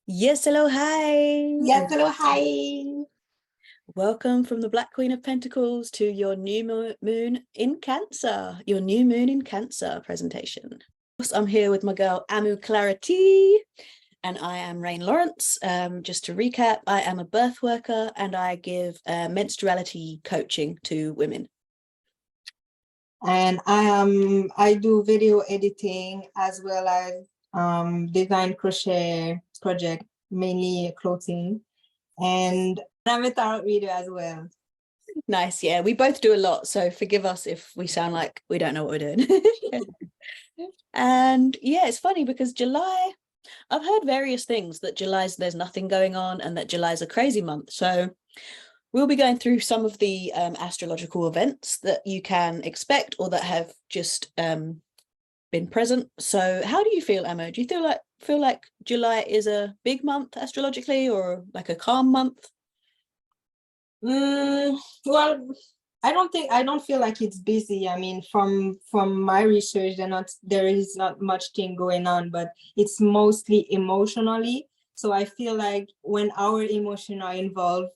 Yes, hello, hi. Yes, hello, hi. Welcome from the Black Queen of Pentacles to your new moon in Cancer, your new moon in Cancer presentation. I'm here with my girl Amu Clarity, and I am Rain Lawrence. Just to recap, I am a birth worker and I give menstruality coaching to women. And I do video editing as well as design crochet project, mainly clothing. And I'm a tarot reader as well. Nice, yeah. We both do a lot, so forgive us if we sound like we don't know what we're doing. And yeah, it's funny because July, I've heard various things that there's nothing going on and that July's a crazy month. So we'll be going through some of the astrological events that you can expect or that have just been present. So how do you feel, Emma? Do you feel like July is a big month astrologically or like a calm month? Well, I don't feel like it's busy. I mean, from my research, there is not much thing going on, but it's mostly emotionally. So I feel like when our emotions are involved,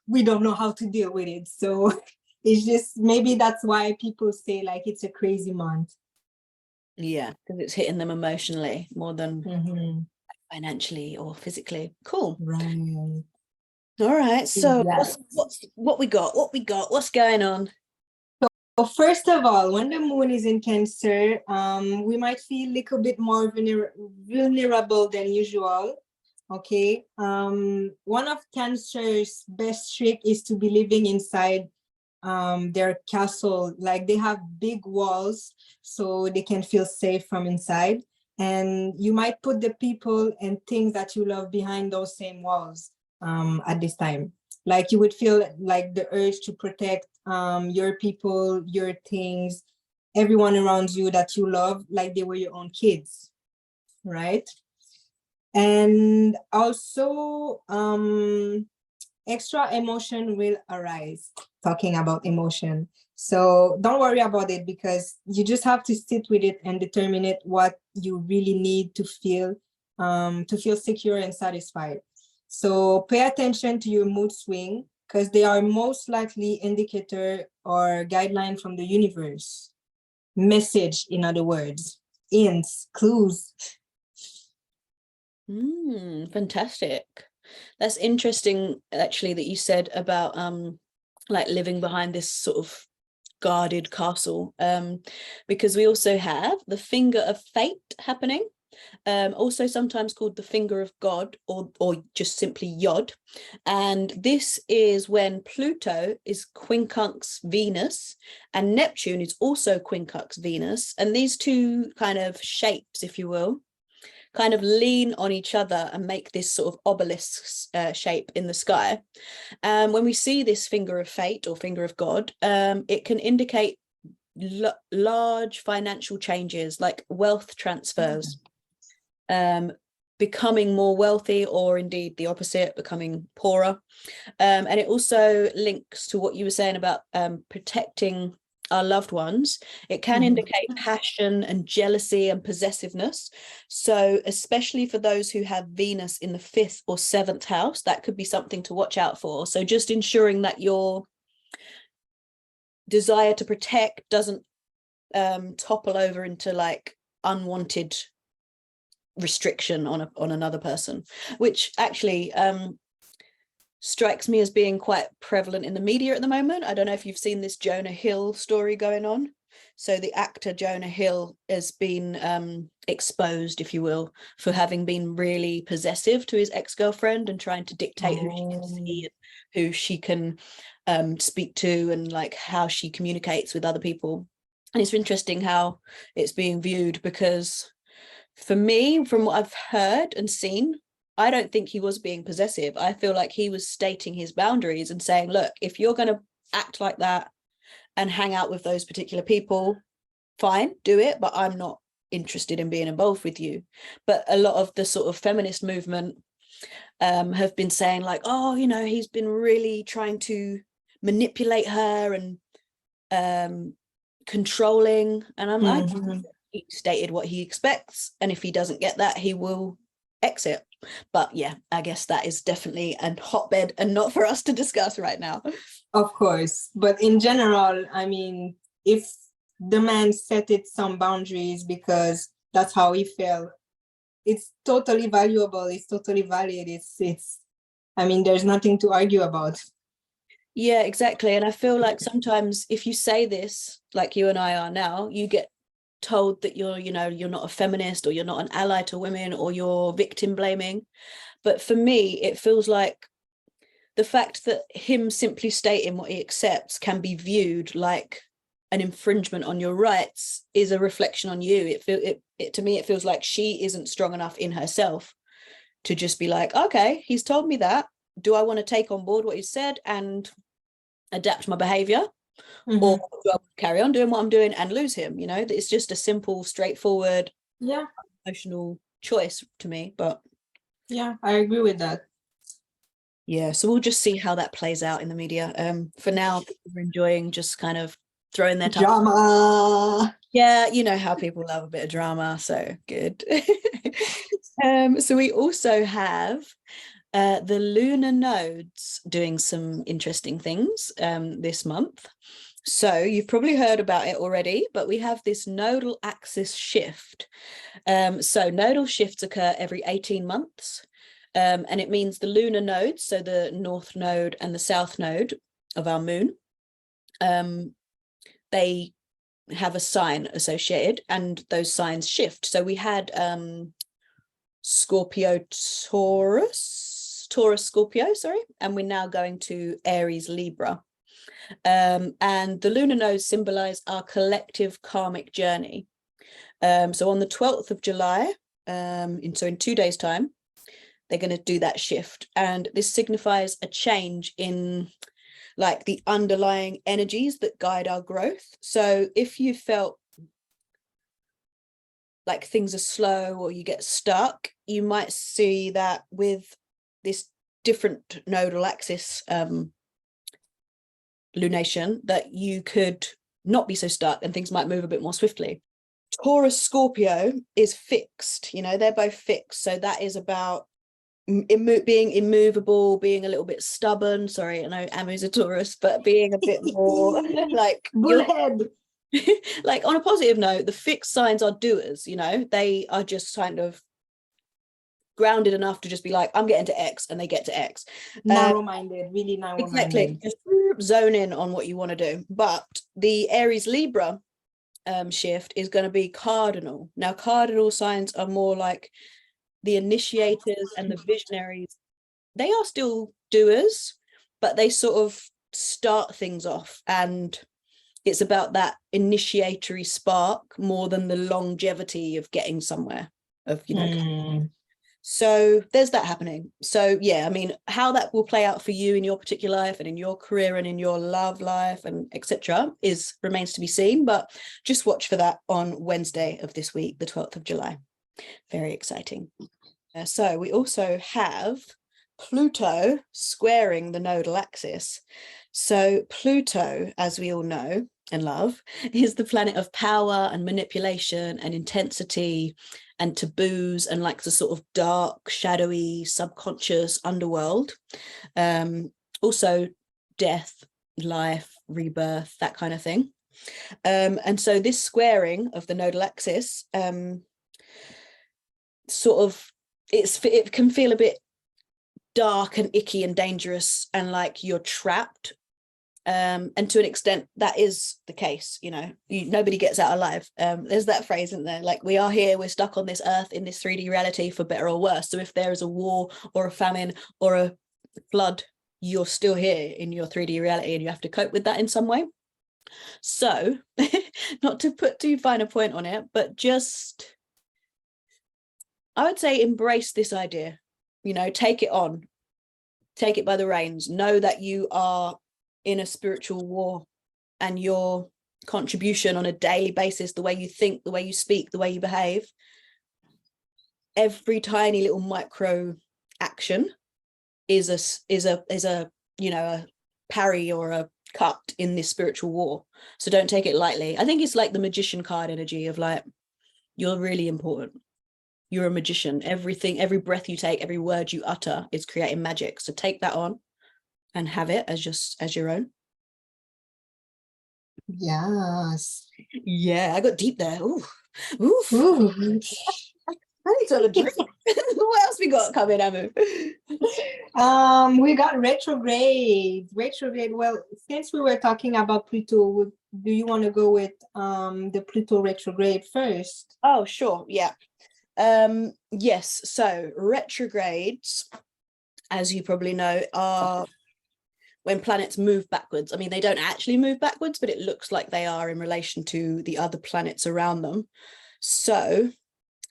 we don't know how to deal with it. So it's just maybe that's why people say like it's a crazy month. Yeah, because it's hitting them emotionally more than financially or physically. Cool. Right. All right. So Yes. what we got? What's going on? So first of all, when the moon is in Cancer, we might feel a little bit more vulnerable than usual. Okay. One of Cancer's best trick is to be living inside their castle. Like they have big walls so they can feel safe from inside. And you might put the people and things that you love behind those same walls at this time. Like you would feel like the urge to protect your people, your things, everyone around you that you love, like they were your own kids, right? And also, extra emotion will arise. Talking about emotion, so don't worry about it because you just have to sit with it and determine it what you really need to feel secure and satisfied. So pay attention to your mood swing because they are most likely indicator or guideline from the universe. Message, in other words, hints, clues. Fantastic. That's interesting actually that you said about like living behind this sort of guarded castle, because we also have the finger of fate happening, also sometimes called the finger of God or just simply Yod. And this is when Pluto is quincunx Venus and Neptune is also quincunx Venus, and these two kind of shapes, if you will, kind of lean on each other and make this sort of obelisk shape in the sky. When we see this finger of fate or finger of God, it can indicate large financial changes like wealth transfers, becoming more wealthy, or indeed the opposite, becoming poorer. And it also links to what you were saying about protecting our loved ones. It can indicate passion and jealousy and possessiveness. So especially for those who have Venus in the 5th or 7th house, that could be something to watch out for. So just ensuring that your desire to protect doesn't topple over into like unwanted restriction on another person, which actually strikes me as being quite prevalent in the media at the moment. I don't know if you've seen this Jonah Hill story going on. So the actor Jonah Hill has been exposed, if you will, for having been really possessive to his ex-girlfriend and trying to dictate who she can see and who she can speak to and like how she communicates with other people. And it's interesting how it's being viewed, because for me, from what I've heard and seen, I don't think he was being possessive. I feel like he was stating his boundaries and saying, look, if you're going to act like that and hang out with those particular people, fine, do it, but I'm not interested in being involved with you. But a lot of the sort of feminist movement have been saying like, oh, you know, he's been really trying to manipulate her and controlling. And I'm he stated what he expects, and if he doesn't get that, he will exit. But yeah, I guess that is definitely a hotbed and not for us to discuss right now. Of course, but in general, I mean, if the man set it some boundaries because that's how he felt, it's totally valuable. It's totally valid. I mean, there's nothing to argue about. Yeah, exactly. And I feel like sometimes if you say this, like you and I are now, you get told that you're not a feminist, or you're not an ally to women, or you're victim blaming. But for me, it feels like the fact that him simply stating what he accepts can be viewed like an infringement on your rights is a reflection on you. To me, it feels like she isn't strong enough in herself to just be like, okay, he's told me that. Do I want to take on board what he said and adapt my behavior? Mhm. Or do I carry on doing what I'm doing and lose him? It's just a simple, straightforward, Yeah, emotional choice to me. But yeah, I agree with that. yeah, so we'll just see how that plays out in the media. For now, people are enjoying just kind of throwing their time. Drama. Yeah, you know how people love a bit of drama, so good. So we also have the lunar nodes doing some interesting things this month. So you've probably heard about it already, but we have this nodal axis shift. So nodal shifts occur every 18 months. And it means the lunar nodes, so the north node and the south node of our moon, they have a sign associated, and those signs shift. So we had Scorpio Taurus Scorpio, sorry, and we're now going to Aries Libra. And the lunar nodes symbolize our collective karmic journey. So on the 12th of July, in 2 days' time, they're going to do that shift. And this signifies a change in like the underlying energies that guide our growth. So if you felt like things are slow or you get stuck, you might see that with this different nodal axis lunation, that you could not be so stuck and things might move a bit more swiftly. Taurus Scorpio is fixed, they're both fixed. So that is about being immovable, being a little bit stubborn. Sorry, I know Amu's a Taurus, but being a bit more like Bullhead. like on a positive note, the fixed signs are doers, they are just kind of grounded enough to just be like, I'm getting to X, and they get to X. Narrow-minded, really narrow-minded. Exactly. Just zone in on what you want to do. But the Aries Libra shift is going to be cardinal. Now, cardinal signs are more like the initiators and the visionaries. They are still doers, but they sort of start things off, and it's about that initiatory spark more than the longevity of getting somewhere, of So there's that happening. So yeah, I mean, how that will play out for you in your particular life and in your career and in your love life and etc. remains to be seen, but just watch for that on Wednesday of this week, the 12th of July. Very exciting. So we also have Pluto squaring the nodal axis. So Pluto, as we all know and love, is the planet of power and manipulation and intensity and taboos and like the sort of dark, shadowy, subconscious underworld. Also death, life, rebirth, that kind of thing. And so this squaring of the nodal axis it can feel a bit dark and icky and dangerous and like you're trapped, and to an extent that is the case. Nobody gets out alive. There's that phrase, isn't there, like we are here, we're stuck on this earth in this 3D reality for better or worse. So if there is a war or a famine or a flood, you're still here in your 3D reality and you have to cope with that in some way. So not to put too fine a point on it, but just I would say embrace this idea, take it on, take it by the reins, know that you are in a spiritual war, and your contribution on a daily basis, the way you think, the way you speak, the way you behave, every tiny little micro action is a parry or a cut in this spiritual war. So don't take it lightly. I think it's like the magician card energy of like, you're really important. you're a magician. Everything, every breath you take, every word you utter is creating magic. So take that on and have it as your own. Yes. Yeah, I got deep there. Ooh. Oof. Ooh. I need to have a drink. What else we got coming, Amu? We got retrograde. Retrograde. Well, since we were talking about Pluto, do you want to go with the Pluto retrograde first? Oh, sure. Yeah. Yes. So retrogrades, as you probably know, are when planets move backwards. I mean, they don't actually move backwards, but it looks like they are in relation to the other planets around them. So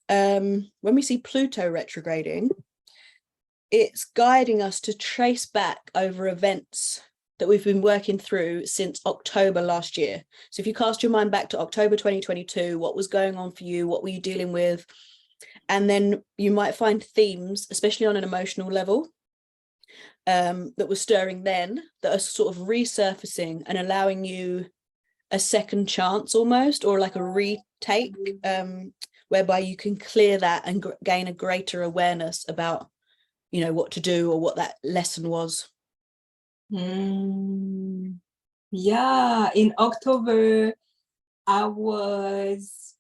when we see Pluto retrograding, it's guiding us to trace back over events that we've been working through since October last year. So if you cast your mind back to October 2022, what was going on for you? What were you dealing with? And then you might find themes, especially on an emotional level, that were stirring then, that are sort of resurfacing and allowing you a second chance almost, or like a retake, whereby you can clear that and gain a greater awareness about, you know, what to do or what that lesson was. Yeah, in October, I was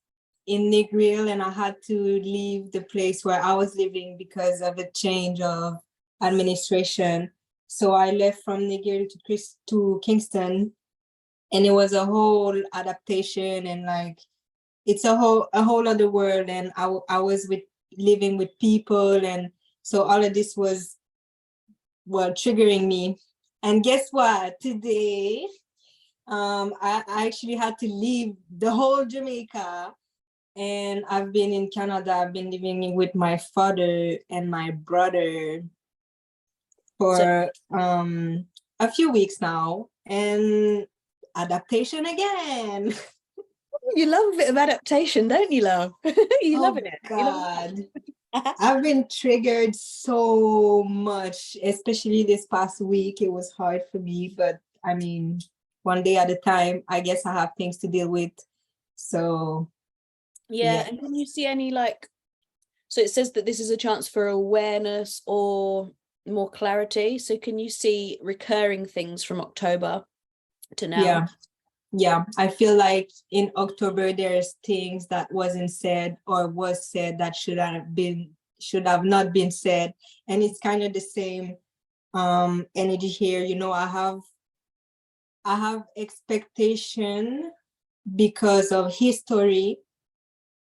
in Negril and I had to leave the place where I was living because of a change of administration. So I left from Negril to Kingston, and it was a whole adaptation, and like it's a whole other world. And I was living with people, and so all of this was triggering me. And guess what? Today, I actually had to leave the whole Jamaica, and I've been in Canada. I've been living with my father and my brother for a few weeks now, and adaptation again. You love a bit of adaptation, don't you, love? You loving it. God. I've been triggered so much, especially this past week. It was hard for me, but I mean, one day at a time. I guess I have things to deal with. So Yeah. And can you see any so it says that this is a chance for awareness or more clarity. So can you see recurring things from October to now? Yeah, I feel like in October there's things that wasn't said or was said that should have not been said, and it's kind of the same energy here. You know, I have expectation because of history,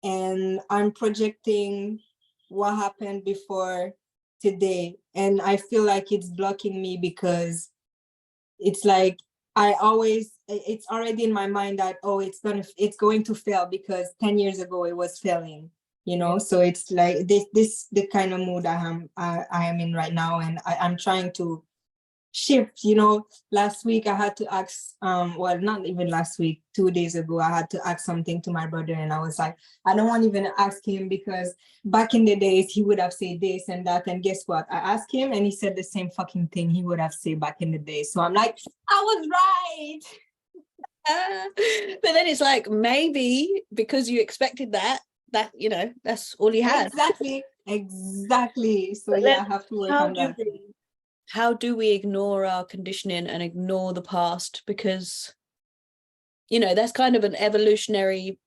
and I'm projecting what happened before today, and I feel like it's blocking me because it's like it's already in my mind that, oh, it's going to fail because 10 years ago it was failing, you know. So it's like this the kind of mood I am in right now, and I'm trying to shift, you know. Last week I had to ask, well, not even last week, 2 days ago, I had to ask something to my brother, and I was like, I don't want even to ask him because back in the days he would have said this and that, and guess what, I asked him and he said the same fucking thing he would have said back in the day. So I'm like, I was right. But then it's like, maybe because you expected that you know, that's all you had. Exactly. So yeah, I have to work on that. How do we ignore our conditioning and ignore the past? Because, you know, that's kind of an evolutionary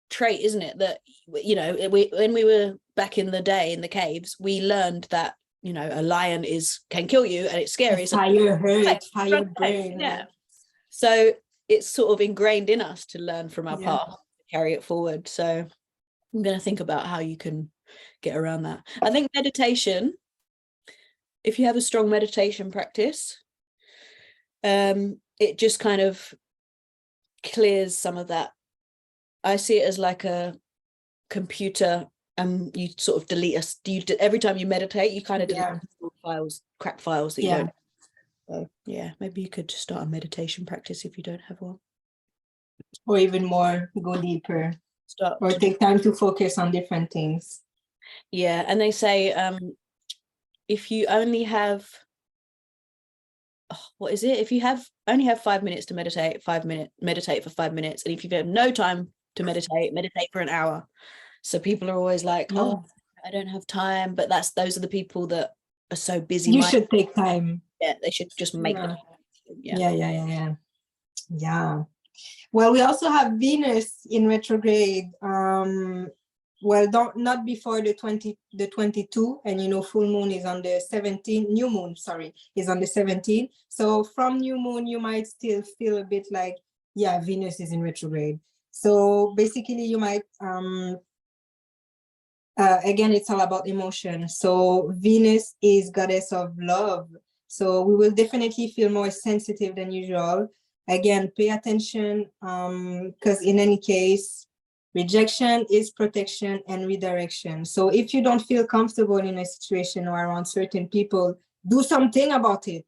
trait, isn't it? That, you know, when we were back in the day in the caves, we learned that, you know, a lion can kill you and it's scary. Fire brain. Yeah. So it's sort of ingrained in us to learn from our past, carry it forward. So I'm going to think about how you can get around that. I think meditation, if you have a strong meditation practice, it just kind of clears some of that. I see it as like a computer, and you sort of delete every time you meditate, you kind of delete crap files that you don't. So yeah, maybe you could start a meditation practice if you don't have one. Or even more, go deeper. Or take time to focus on different things. Yeah, and they say if you only have, what is it? If you only have 5 minutes to meditate, meditate for 5 minutes. And if you have no time to meditate for an hour. So people are always like, Yeah. oh, I don't have time. But those are the people that are so busy. You should take time. Yeah, they should just make Yeah. the time. Yeah. Well, we also have Venus in retrograde. Well, not before the 22, and full moon is on the 17th. New moon, sorry, is on the 17th. So from new moon, you might still feel a bit like, yeah, Venus is in retrograde. So basically, you might again, it's all about emotion. So Venus is goddess of love. So we will definitely feel more sensitive than usual. Again, pay attention, because in any case, rejection is protection and redirection. So if you don't feel comfortable in a situation or around certain people, do something about it.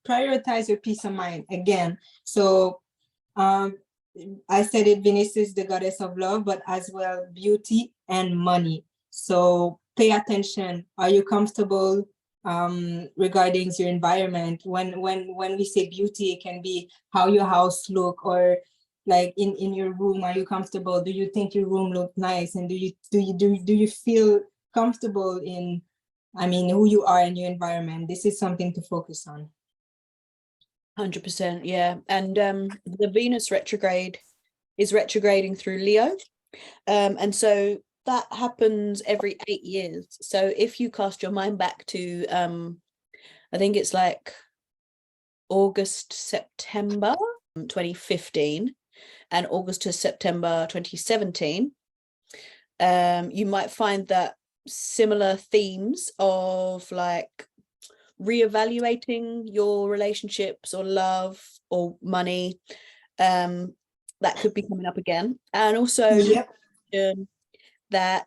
Prioritize your peace of mind again. So I said it, Venus is the goddess of love, but as well beauty and money. So pay attention. Are you comfortable regarding your environment? When we say beauty, it can be how your house look, or like in your room. Are you comfortable? Do you think your room look nice? And do you feel comfortable in, who you are in your environment? This is something to focus on. 100%, yeah. And the Venus retrograde is retrograding through Leo. And so that happens every 8 years. So if you cast your mind back to, I think it's like August, September 2015 and August to September 2017, you might find that similar themes of like reevaluating your relationships or love or money, that could be coming up again. And also Yep. that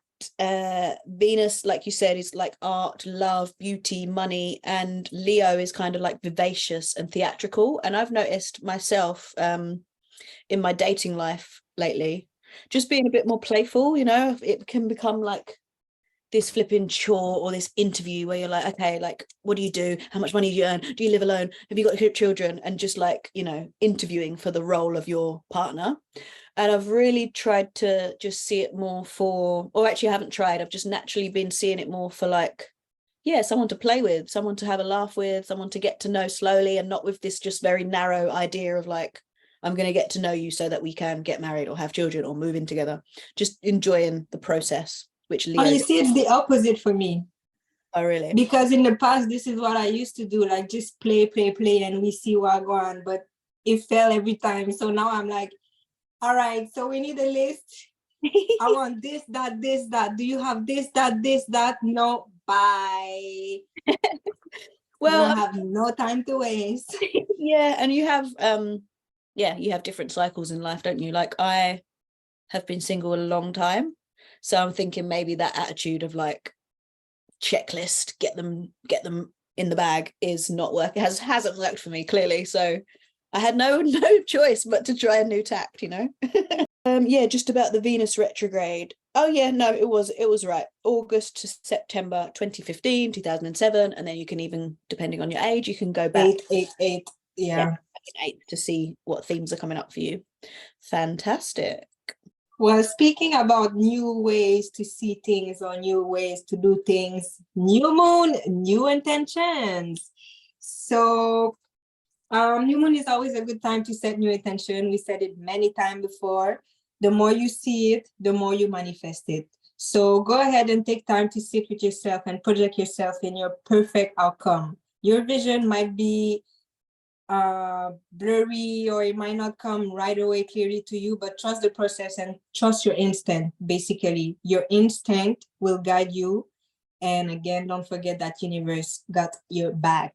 Venus, like you said, is like art, love, beauty, money, and Leo is kind of like vivacious and theatrical. And I've noticed myself in my dating life lately, just being a bit more playful, it can become like this flipping chore or this interview where you're like, okay, like, what do you do? How much money do you earn? Do you live alone? Have you got children? And just like, interviewing for the role of your partner. And I've really tried to just see it more or actually I haven't tried. I've just naturally been seeing it more for like, yeah, someone to play with, someone to have a laugh with, someone to get to know slowly, and not with this just very narrow idea of like, I'm going to get to know you so that we can get married or have children or move in together. Just enjoying the process. Which Leo. Oh, you see, it's the opposite for me. Oh, really? Because in the past, this is what I used to do, like just play, and we see what go on. But it fell every time. So now I'm like, all right, so we need a list. I want this, that, this, that. Do you have this, that? No, bye. Well, I have no time to waste. Yeah, and you have you have different cycles in life, don't you? Like I have been single a long time. So I'm thinking maybe that attitude of like checklist, get them in the bag is not working, hasn't worked for me clearly. So I had no choice but to try a new tact, just about the Venus retrograde. Oh yeah, no, it was right. August to September 2015, 2007, and then you can even, depending on your age, you can go back 8, yeah, 8 to see what themes are coming up for you. Fantastic. Well, speaking about new ways to see things or new ways to do things, new moon, new intentions. So new moon is always a good time to set new intention. We said it many times before. The more you see it, the more you manifest it. So go ahead and take time to sit with yourself and project yourself in your perfect outcome. Your vision might be blurry, or it might not come right away clearly to you, but trust the process and trust your instinct. Basically, your instinct will guide you. And again, don't forget that universe got your back.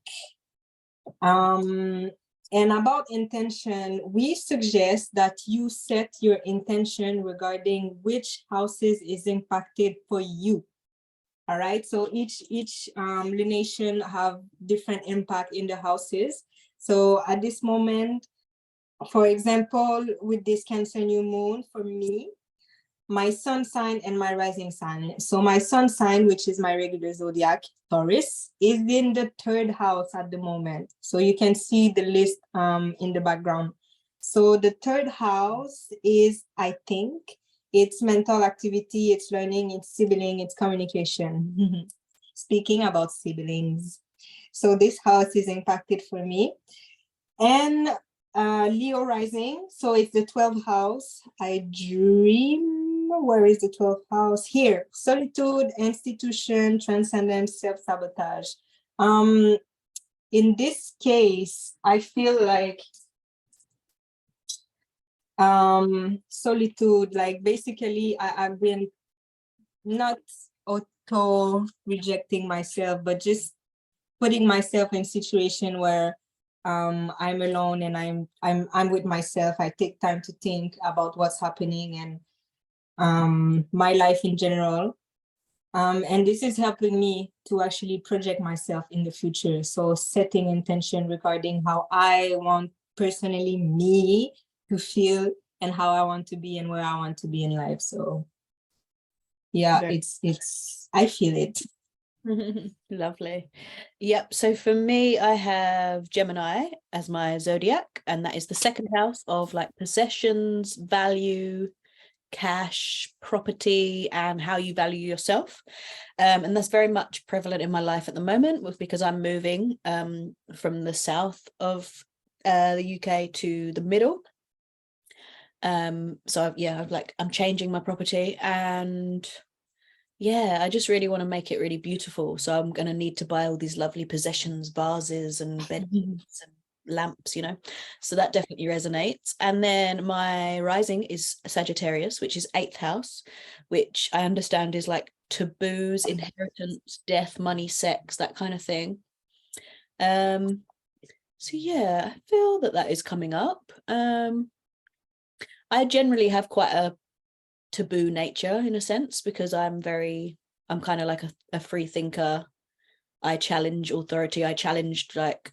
And about intention, we suggest that you set your intention regarding which houses is impacted for you. All right, so each lunation have different impact in the houses. So at this moment, for example, with this Cancer new moon, for me, my sun sign and my rising sign. So my sun sign, which is my regular zodiac, Taurus, is in the 3rd house at the moment. So you can see the list in the background. So the 3rd house is, I think, it's mental activity, it's learning, it's sibling, it's communication. Speaking about siblings. So this house is impacted for me. And Leo rising, so it's the 12th house. I dream, where is the 12th house? Here, solitude, institution, transcendence, self-sabotage. In this case, I feel like solitude, like basically I've been not auto rejecting myself, but just putting myself in situation where I'm alone and I'm with myself. I take time to think about what's happening and my life in general. And this is helping me to actually project myself in the future. So setting intention regarding how I want personally me to feel and how I want to be and where I want to be in life. So yeah, it's I feel it. Lovely. Yep. So for me, I have Gemini as my zodiac, and that is the second house of like possessions, value, cash, property, and how you value yourself. And that's very much prevalent in my life at the moment, because I'm moving from the south of the UK to the middle. So I'm changing my property, and yeah, I just really want to make it really beautiful. So I'm going to need to buy all these lovely possessions, vases and bed and lamps, so that definitely resonates. And then my rising is Sagittarius, which is 8th house, which I understand is like taboos, inheritance, death, money, sex, that kind of thing. So yeah, I feel that is coming up. I generally have quite a taboo nature in a sense, because I'm kind of like a free thinker. I challenge authority. I challenged like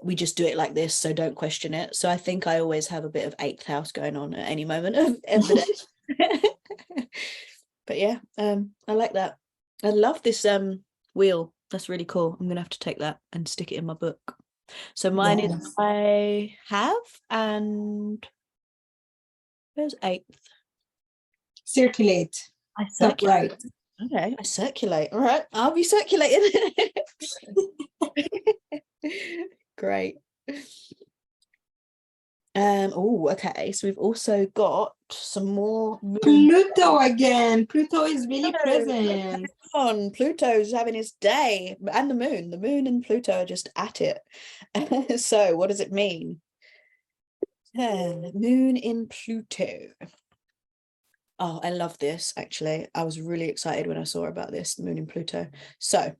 we just do it like this, so don't question it. So I think I always have a bit of 8th house going on at any moment of the day. But yeah, I like that. I love this wheel. That's really cool. I'm gonna have to take that and stick it in my book. So mine is I have, and where's 8th? Circulate. I circulate. Right. Okay, I circulate. All right, I'll be circulating. Great. Oh, okay. So we've also got some more Pluto again. Pluto is really present. on. Pluto's having his day, and the moon and Pluto are just at it. So what does it mean? Moon in Pluto. Oh, I love this, actually. I was really excited when I saw about this, the moon in Pluto. So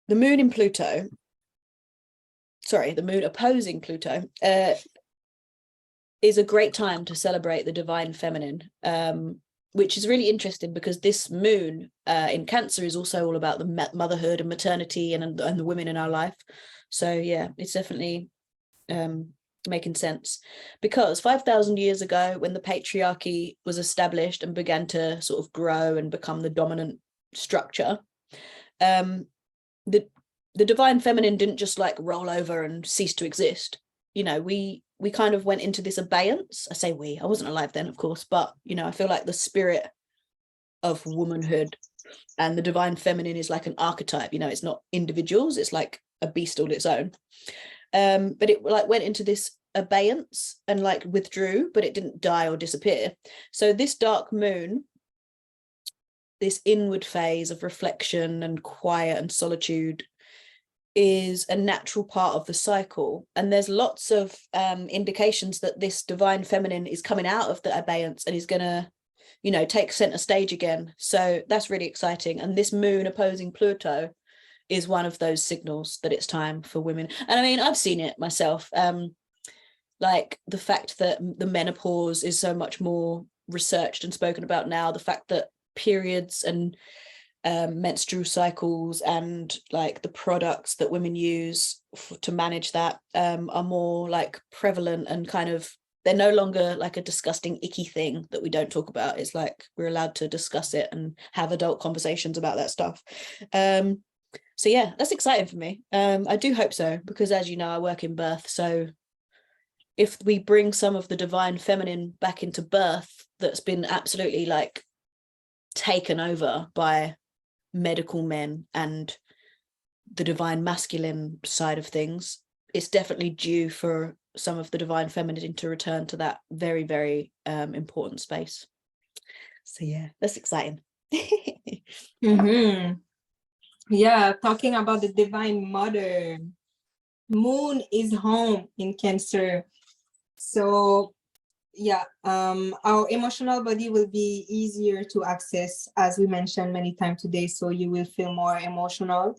the moon in Pluto, sorry, the moon opposing Pluto, is a great time to celebrate the divine feminine, which is really interesting because this moon in Cancer is also all about the motherhood and maternity and the women in our life. So yeah, it's definitely making sense, because 5,000 years ago, when the patriarchy was established and began to sort of grow and become the dominant structure, the divine feminine didn't just like roll over and cease to exist. We kind of went into this abeyance. I say I wasn't alive then, of course, but I feel like the spirit of womanhood and the divine feminine is like an archetype. It's not individuals, it's like a beast all its own. But it like went into this abeyance and like withdrew, but it didn't die or disappear. So this dark moon, this inward phase of reflection and quiet and solitude, is a natural part of the cycle. And there's lots of indications that this divine feminine is coming out of the abeyance and is gonna take center stage again. So that's really exciting. And this moon opposing Pluto is one of those signals that it's time for women. And I mean, I've seen it myself. Like the fact that the menopause is so much more researched and spoken about now, the fact that periods and menstrual cycles and like the products that women use to manage that are more like prevalent, and kind of they're no longer like a disgusting icky thing that we don't talk about. It's like we're allowed to discuss it and have adult conversations about that stuff. So yeah, that's exciting for me. I do hope so, because as you know, I work in birth, so if we bring some of the divine feminine back into birth that's been absolutely like taken over by medical men and the divine masculine side of things, it's definitely due for some of the divine feminine to return to that very, very important space. So yeah, that's exciting. Mm-hmm. Yeah, talking about the divine mother, moon is home in Cancer. So yeah, our emotional body will be easier to access, as we mentioned many times today, so you will feel more emotional.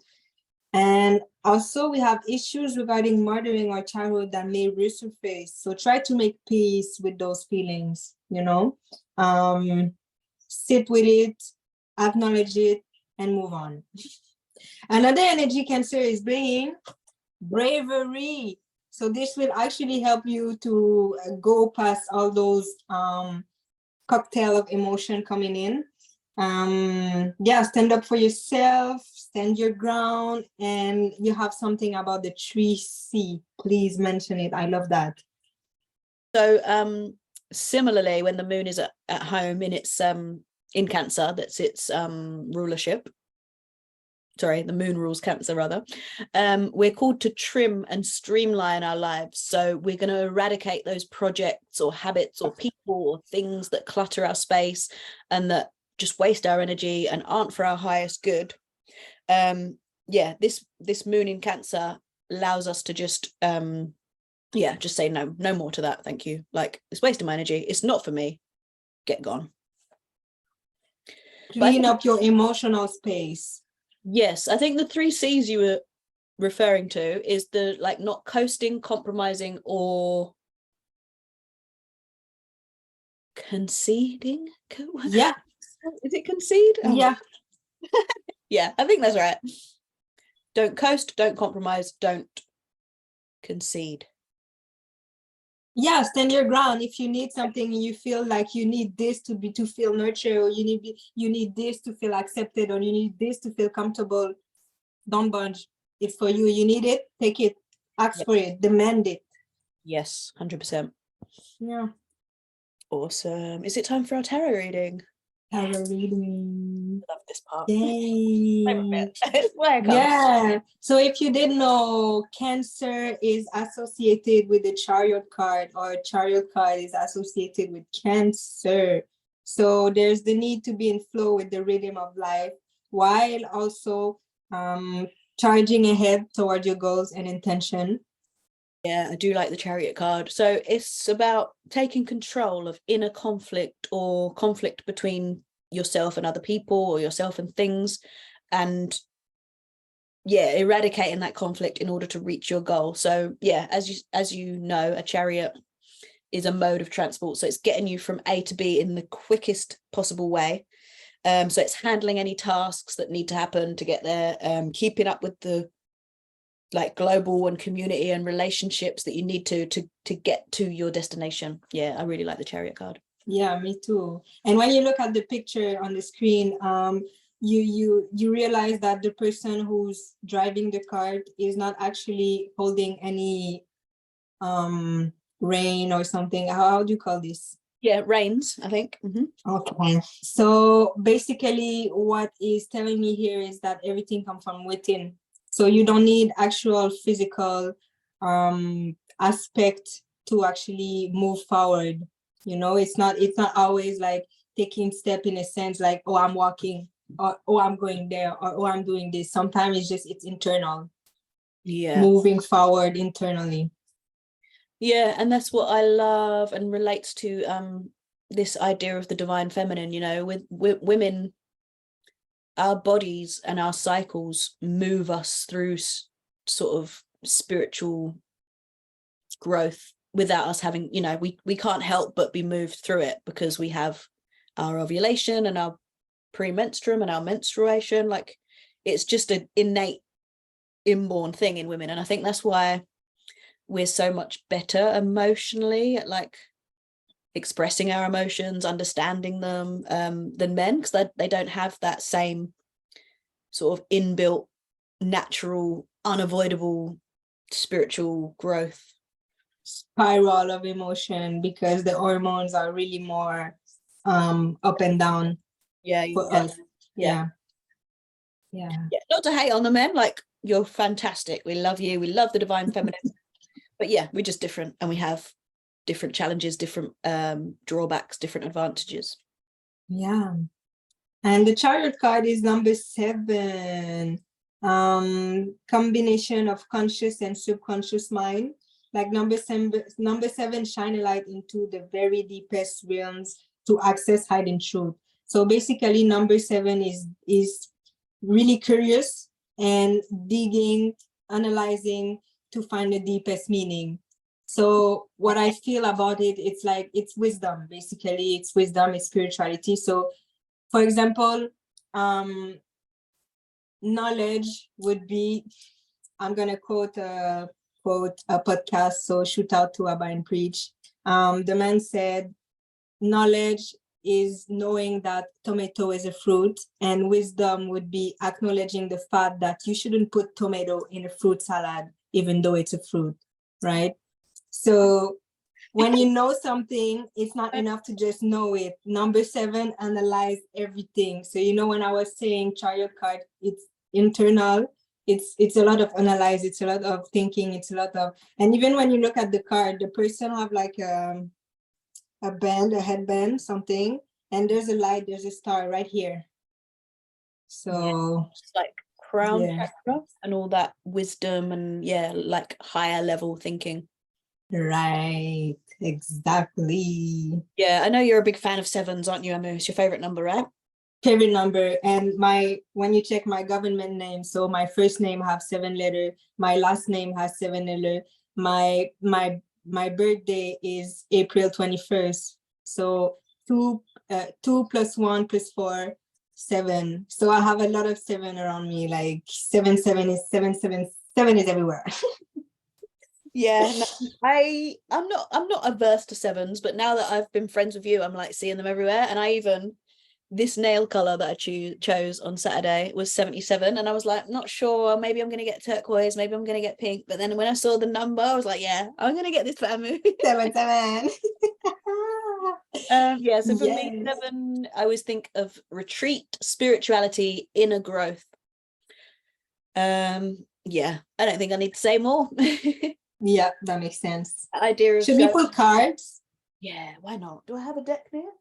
And also we have issues regarding murdering or childhood that may resurface, so try to make peace with those feelings, you know. Sit with it, acknowledge it, and move on. Another energy Cancer is bringing bravery. So this will actually help you to go past all those cocktail of emotion coming in. Yeah, stand up for yourself, stand your ground, and you have something about the 3C. Please mention it. I love that. So similarly, when the moon is at home in its in Cancer, that's its rulership. Sorry, the moon rules Cancer rather. We're called to trim and streamline our lives. So we're going to eradicate those projects or habits or people or things that clutter our space and that just waste our energy and aren't for our highest good. Yeah, this moon in Cancer allows us to just just say no more to that, thank you. Like, it's wasting my energy, it's not for me, get gone. Clean up your emotional space. Yes, I think the 3 C's you were referring to is the like not coasting, compromising, or conceding. Yeah. Is it concede? Oh. Yeah. Yeah, I think that's right. Don't coast, don't compromise, don't concede. Yeah, stand your ground. If you need something, you feel like you need this to feel nurtured, or you need this to feel accepted, or you need this to feel comfortable, don't budge. It's for you. You need it, take it, ask for it, demand it. Yes, 100%. Yeah. Awesome. Is it time for our tarot reading? Tarot reading. I love this part. Yay. Welcome. Yeah. So if you didn't know, Cancer is associated with the Chariot card, or Chariot card is associated with Cancer. So there's the need to be in flow with the rhythm of life, while also charging ahead toward your goals and intention. Yeah, I do like the Chariot card. So it's about taking control of inner conflict or conflict between yourself and other people or yourself and things, and yeah, eradicating that conflict in order to reach your goal. So yeah, as you know, a chariot is a mode of transport, so it's getting you from A to B in the quickest possible way. So it's handling any tasks that need to happen to get there, keeping up with the like global and community and relationships that you need to get to your destination. Yeah, I really like the Chariot card. Yeah, me too. And when you look at the picture on the screen, you realize that the person who's driving the cart is not actually holding any rein or something. How do you call this? Yeah, reins, I think. Okay, so basically what is telling me here is that everything comes from within. So you don't need actual physical aspect to actually move forward. You know, it's not always like taking step in a sense like, oh, I'm walking, or oh, I'm going there, or oh, I'm doing this. Sometimes it's internal. Yeah, moving forward internally. Yeah, and that's what I love and relates to this idea of the divine feminine. You know, with women, our bodies and our cycles move us through sort of spiritual growth without us having, you know, we can't help but be moved through it because we have our ovulation and our premenstruum and our menstruation. Like, it's just an innate inborn thing in women, and I think that's why we're so much better emotionally at like expressing our emotions, understanding them, than men, because they don't have that same sort of inbuilt, natural, unavoidable spiritual growth. spiral of emotion because the hormones are really more up and down Yeah, for yeah, us. yeah. Yeah. Yeah. Not to hate on the men, like you're fantastic. We love you. We love the divine feminine. But yeah, we're just different and we have different challenges, different drawbacks, different advantages. Yeah. And the chariot card is number 7. Combination of conscious and subconscious mind. Like number 7 shine a light into the very deepest realms to access hidden truth. So basically number 7 is really curious and digging, analyzing to find the deepest meaning. So what I feel about it, it's like it's wisdom. Basically, it's wisdom, it's spirituality. So for example, knowledge would be, I'm gonna quote a podcast, so shoot out to Abba and Preach. The man said, knowledge is knowing that tomato is a fruit, and wisdom would be acknowledging the fact that you shouldn't put tomato in a fruit salad, even though it's a fruit, right? So when you know something, it's not enough to just know it. Number 7, analyze everything. So, when I was saying chariot card, it's internal. It's a lot of analyze. It's a lot of thinking. It's a lot of, and even when you look at the card, the person have like a band, a headband, something, and there's a light, there's a star right here. So It's like crown yeah. chakra and all that wisdom and like higher level thinking. Right, exactly. Yeah, I know you're a big fan of 7s, aren't you, Amu? It's your favorite number, right? Favorite number. And when you check my government name, so my first name have 7 letters, my last name has 7 letters, my birthday is April 21st. So 2 plus 1 plus 4, 7. So I have a lot of 7 around me, like 7 is 7 is everywhere. Yeah, no, I'm not averse to 7s, but now that I've been friends with you, I'm like seeing them everywhere. And this nail color that I chose on Saturday was 77, and I was like, not sure, maybe I'm gonna get turquoise, maybe I'm gonna get pink. But then when I saw the number, I was like, yeah, I'm gonna get this for Amu. 7. Yeah, so for me, Yes. 7, I always think of retreat, spirituality, inner growth. Yeah, I don't think I need to say more. Yeah, that makes sense. Idea of Should we put cards? Yeah, why not? Do I have a deck there?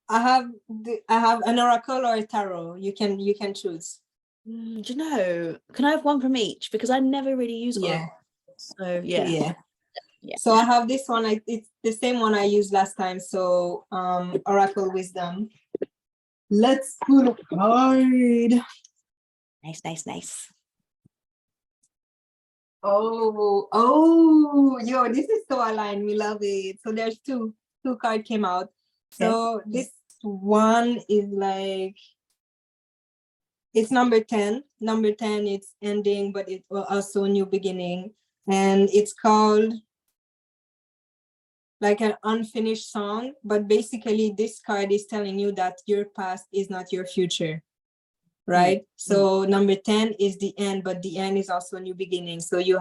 I have an oracle or a tarot. You can choose. Do you know? Can I have one from each? Because I never really use Yeah. oracle. So yeah. So I have this one. It's the same one I used last time. So oracle wisdom. Let's pull a card. Nice. Oh, yo, this is so aligned. We love it. So there's two cards came out. So this one is like, it's number 10. Number 10, it's ending, but it's also new beginning. And it's called like an unfinished song. But basically this card is telling you that your past is not your future. Right? So number 10 is the end, but the end is also a new beginning. So you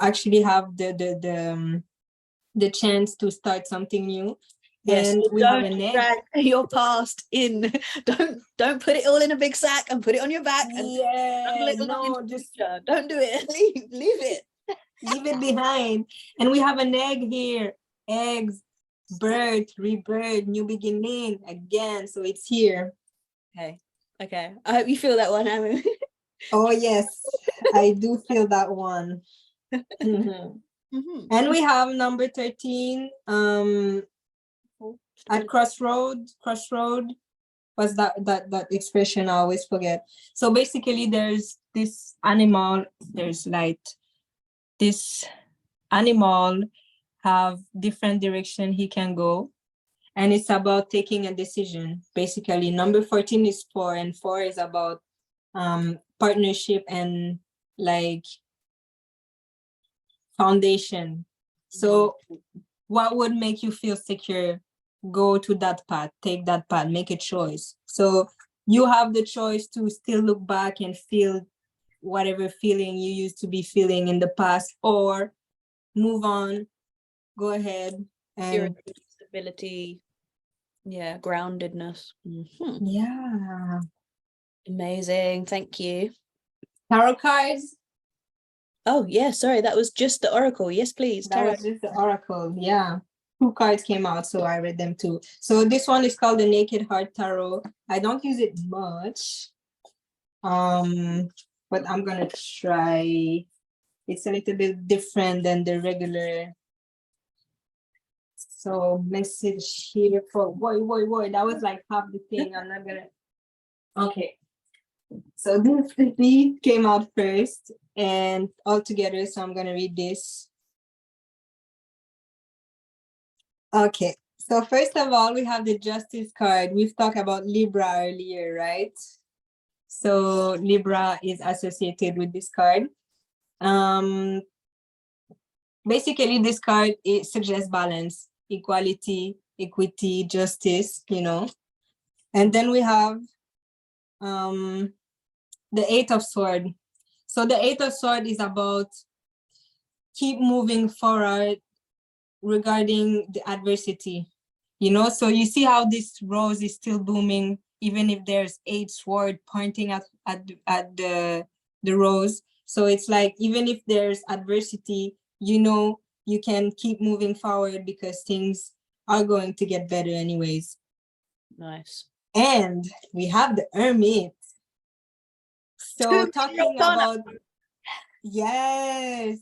actually have the chance to start something new. Yes, and we have an egg. Drag your past in. Don't put it all in a big sack and put it on your back. And don't do it. Leave it. Leave it behind. And we have an egg here. Eggs, birth, rebirth, new beginning again. So it's here. Okay. I hope you feel that one, Amu. Oh yes, I do feel that one. And we have number 13. At crossroad. What's that expression? I always forget. So basically, there's this animal. There's like this animal have different direction he can go. And it's about taking a decision. Basically, number 14 is 4, and 4 is about partnership and like foundation. So what would make you feel secure? Go to that path, take that path, make a choice. So you have the choice to still look back and feel whatever feeling you used to be feeling in the past, or move on go ahead and Purity, stability, yeah, groundedness. Mhm. yeah. Amazing. Thank you. Tarot cards. Oh, yeah, sorry, that was just the oracle. Yes, please. That Tarot. was just the oracle. Yeah. Two cards came out, so I read them too. So this one is called the Naked Heart Tarot. I don't use it much. But I'm gonna try. It's a little bit different than the regular. So message here for boy. That was like half the thing. I'm not gonna. Okay. So this three came out first and all together. So I'm gonna read this. Okay. So first of all, we have the Justice card. We've talked about Libra earlier, right? So Libra is associated with this card. Basically, this card, it suggests balance, equality, equity, justice, you know. And then we have the Eight of Sword. So the Eight of Sword is about keep moving forward regarding the adversity, you know. So you see how this rose is still blooming, even if there's eight sword pointing at the rose. So it's like, even if there's adversity, you know, you can keep moving forward because things are going to get better anyways. Nice. And we have the Hermit. So talking about, yes.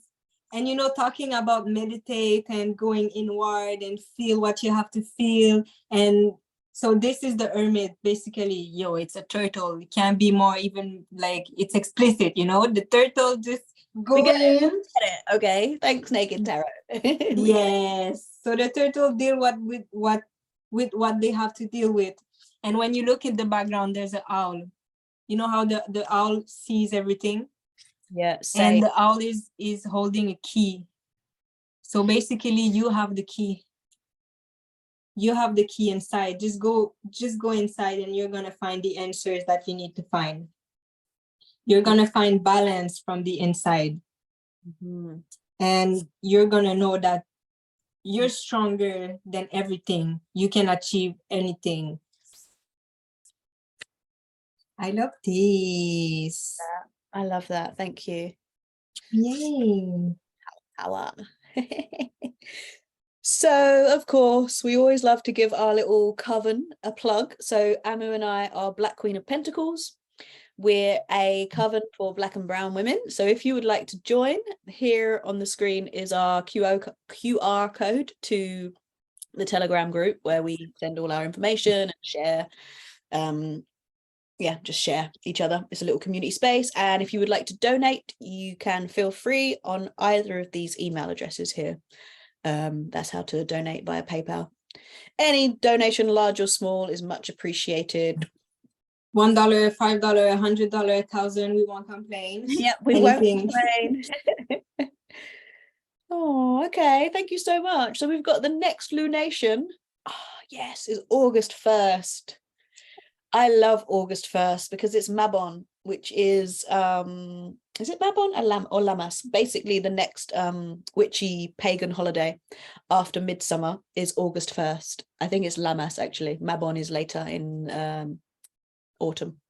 And, you know, talking about meditate and going inward and feel what you have to feel. And so this is the Hermit, basically, yo, it's a turtle. It can't be more, even like, it's explicit, you know, the turtle just going. Get it. Okay. Thanks, Naked Tarot. Yes. So the turtle deal with what they have to deal with. And when you look in the background, there's an owl. You know how the owl sees everything? Yeah, and same. the owl is holding a key. So basically, you have the key. You have the key inside. Just go inside, and you're gonna find the answers that you need to find. You're gonna find balance from the inside. Mhm. And you're gonna know that you're stronger than everything. You can achieve anything. I love this. I love that. Thank you. Yay. Power. So, of course, we always love to give our little coven a plug. So, Amu and I are Black Queen of Pentacles. We're a coven for Black and Brown women. So, if you would like to join, here on the screen is our QR code to the Telegram group where we send all our information and share. Just share each other. It's a little community space. And if you would like to donate, you can feel free on either of these email addresses here. That's how to donate via PayPal. Any donation, large or small, is much appreciated. $1, $5, $100, $1,000. We won't complain. Yep, we Anything. won't complain. Oh, okay. Thank you so much. So we've got the next lunation. Oh, yes, is August 1st. I love August 1st because it's Mabon, which is it Mabon or Lammas? Basically, the next witchy pagan holiday after Midsummer is August 1st. I think it's Lammas, actually. Mabon is later in autumn.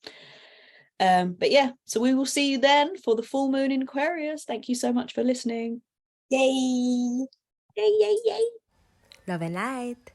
But yeah, so we will see you then for the full moon in Aquarius. Thank you so much for listening. Yay. Yay, yay, yay. Love and light.